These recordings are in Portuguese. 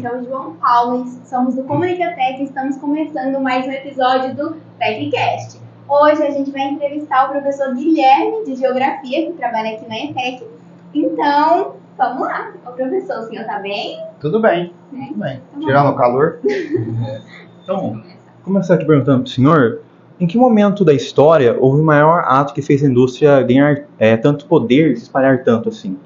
aqui é o João Paulo, somos do Comunicatec e estamos começando mais um episódio do TecCast. Hoje a gente vai entrevistar o professor Guilherme, de Geografia, que trabalha aqui na ETEC. Então, vamos lá. Ô professor, o senhor tá bem? Tudo bem, tudo bem. Tirando o calor. Então, começar aqui perguntando para o senhor, em que momento da história houve o maior ato que fez a indústria ganhar tanto poder e se espalhar tanto assim?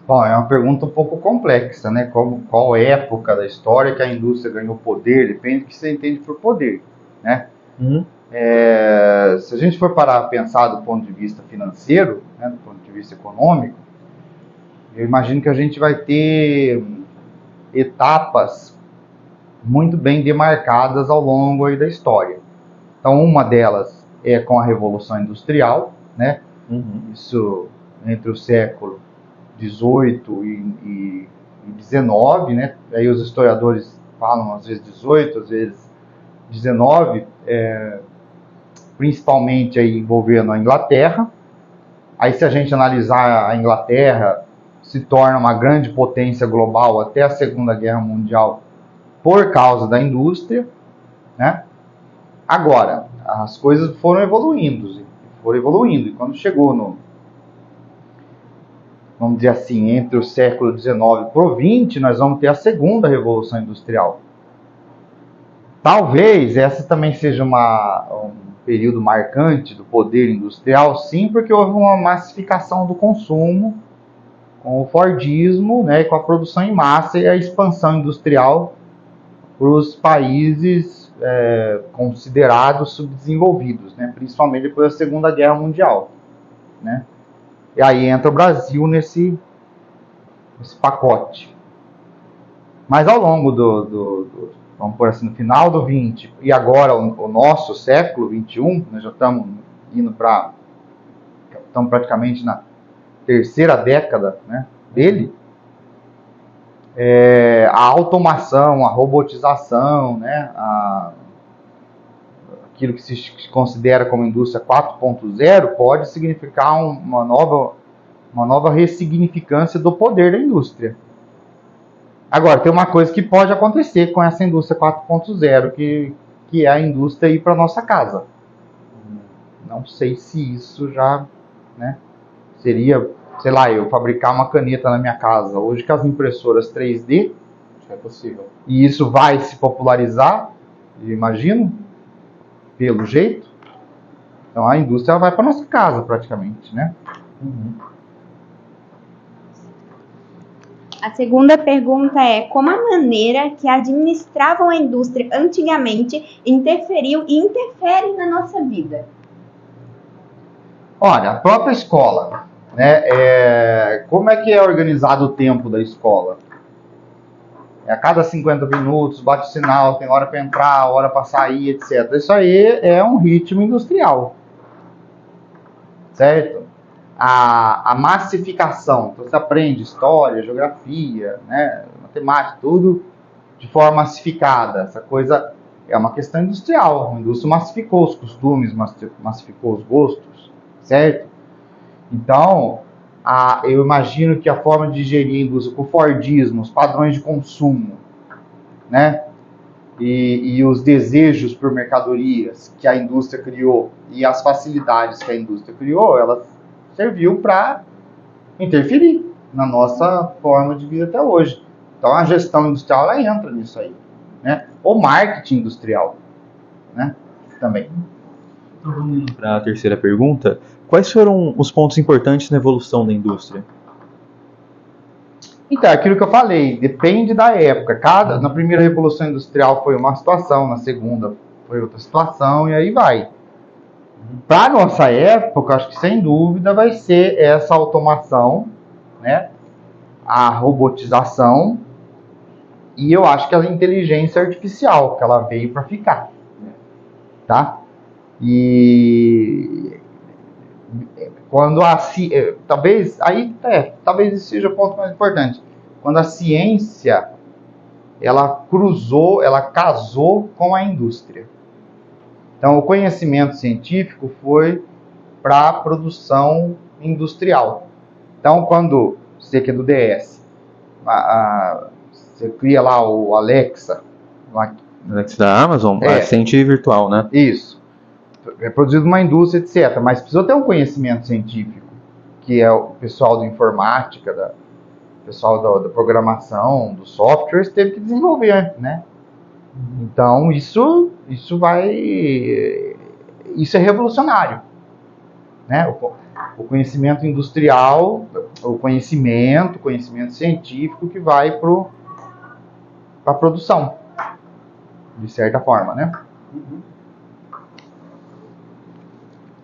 Bom, é uma pergunta um pouco complexa, né? Qual época da história que a indústria ganhou poder? Depende do que você entende por poder, né? Uhum. Se a gente for parar a pensar do ponto de vista financeiro, né, do ponto de vista econômico, eu imagino que a gente vai ter etapas muito bem demarcadas ao longo aí da história. Então, uma delas é com a Revolução Industrial, né? Uhum. Isso entre o século 18 e 19, né? Aí os historiadores falam às vezes 18, às vezes 19, principalmente aí envolvendo a Inglaterra. Aí se a gente analisar a Inglaterra, se torna uma grande potência global até a Segunda Guerra Mundial por causa da indústria, né? Agora, as coisas foram evoluindo, e quando chegou no, vamos dizer assim, entre o século XIX e o XX, nós vamos ter a segunda Revolução Industrial. Talvez essa também seja um período marcante do poder industrial, sim, porque houve uma massificação do consumo, com o Fordismo, né, com a produção em massa e a expansão industrial para os países considerados subdesenvolvidos, né, principalmente depois da Segunda Guerra Mundial, né? E aí entra o Brasil nesse pacote. Mas ao longo vamos por assim, no final do 20 e agora o nosso século 21, nós já estamos estamos praticamente na terceira década, né, dele, a automação, a robotização, né, aquilo que se considera como indústria 4.0 pode significar uma nova ressignificância do poder da indústria. Agora, tem uma coisa que pode acontecer com essa indústria 4.0, que é a indústria ir para nossa casa. Não sei se isso já, né, seria, sei lá, eu fabricar uma caneta na minha casa. Hoje com as impressoras 3D, É possível. e isso vai se popularizar, eu imagino, pelo jeito. Então a indústria vai para nossa casa praticamente, né? Uhum. A segunda pergunta é: como a maneira que administravam a indústria antigamente interferiu e interfere na nossa vida? Olha, a própria escola, né? Como é que é organizado o tempo da escola? A cada 50 minutos, bate o sinal, tem hora para entrar, hora para sair, etc. Isso aí é um ritmo industrial, certo? A massificação, então você aprende história, geografia, né, matemática, tudo de forma massificada. Essa coisa é uma questão industrial. A indústria massificou os costumes, massificou os gostos, certo? Então, eu imagino que a forma de gerir a indústria, com o Fordismo, os padrões de consumo, né, e os desejos por mercadorias que a indústria criou e as facilidades que a indústria criou, elas serviu para interferir na nossa forma de vida até hoje. Então, a gestão industrial ela entra nisso aí, né? O marketing industrial, né, também. Então, vamos indo para a terceira pergunta. Quais foram os pontos importantes na evolução da indústria? Então, aquilo que eu falei, depende da época. Na primeira Revolução Industrial foi uma situação, na segunda foi outra situação, e aí vai. Para a nossa época, acho que sem dúvida vai ser essa automação, né, a robotização, e eu acho que a inteligência artificial, que ela veio para ficar. Tá? E quando talvez esse seja o ponto mais importante. Quando a ciência ela casou com a indústria. Então o conhecimento científico foi para a produção industrial. Então quando você que é do DS, Você cria lá o Alexa. Alexa da Amazon, assistente virtual, né? Isso. É produzido numa indústria, etc. Mas precisou ter um conhecimento científico, que é o pessoal da informática, o pessoal da programação, dos softwares, teve que desenvolver, né? Então, isso é revolucionário, né? O conhecimento industrial, o conhecimento científico que vai para a produção, de certa forma, né?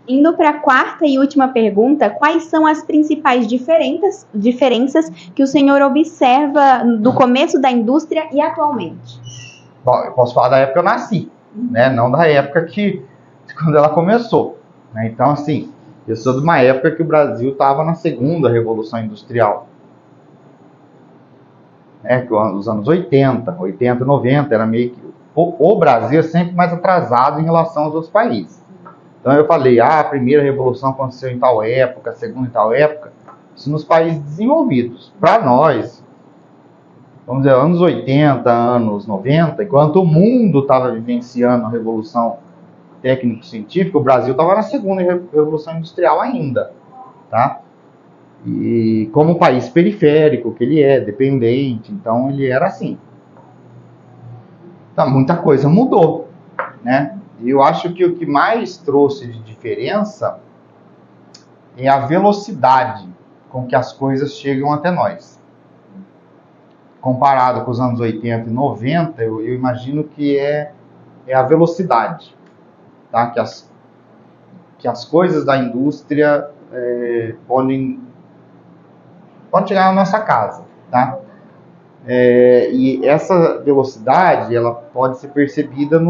Indo para a quarta e última pergunta, quais são as principais diferenças que o senhor observa do começo da indústria e atualmente? Bom, eu posso falar da época que eu nasci, né? Não da época quando ela começou, né? Então, assim, eu sou de uma época que o Brasil estava na segunda Revolução Industrial. Os anos 80, 90, era meio que... O Brasil é sempre mais atrasado em relação aos outros países. Então eu falei, a primeira revolução aconteceu em tal época, a segunda em tal época. Isso nos países desenvolvidos. Para nós, vamos dizer, anos 80, anos 90, enquanto o mundo estava vivenciando a revolução técnico-científica, o Brasil estava na segunda revolução industrial ainda, tá? E como um país periférico que ele é, dependente, então ele era assim. Então muita coisa mudou, né? E eu acho que o que mais trouxe de diferença é a velocidade com que as coisas chegam até nós. Comparado com os anos 80 e 90, eu imagino que é a velocidade, tá? Que as coisas da indústria podem chegar na nossa casa, tá? E essa velocidade, ela pode ser percebida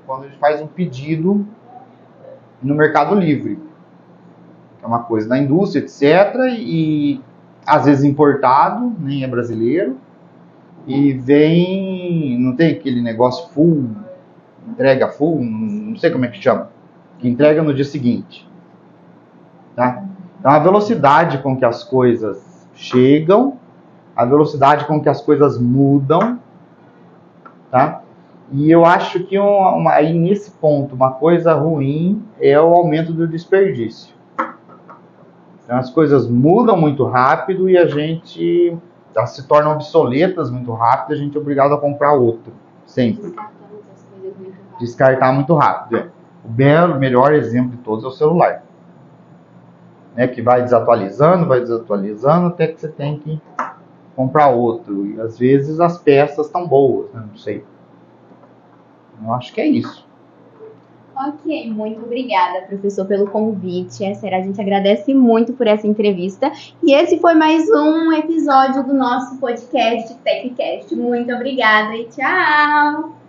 quando a gente faz um pedido no Mercado Livre. É uma coisa da indústria, etc. E às vezes importado, nem é brasileiro. E vem, não tem aquele negócio full, entrega full, não sei como é que chama, que entrega no dia seguinte. Tá? Então a velocidade com que as coisas chegam, a velocidade com que as coisas mudam, tá? E eu acho que aí nesse ponto, uma coisa ruim é o aumento do desperdício. Então as coisas mudam muito rápido e elas se tornam obsoletas muito rápido, a gente é obrigado a comprar outro, sempre. Descartar muito rápido. O melhor exemplo de todos é o celular. Né, que vai desatualizando, até que você tem que comprar outro. E às vezes as peças estão boas, né? Não sei. Eu acho que é isso. Ok, muito obrigada, professor, pelo convite. A gente agradece muito por essa entrevista. E esse foi mais um episódio do nosso podcast TecCast. Muito obrigada e tchau!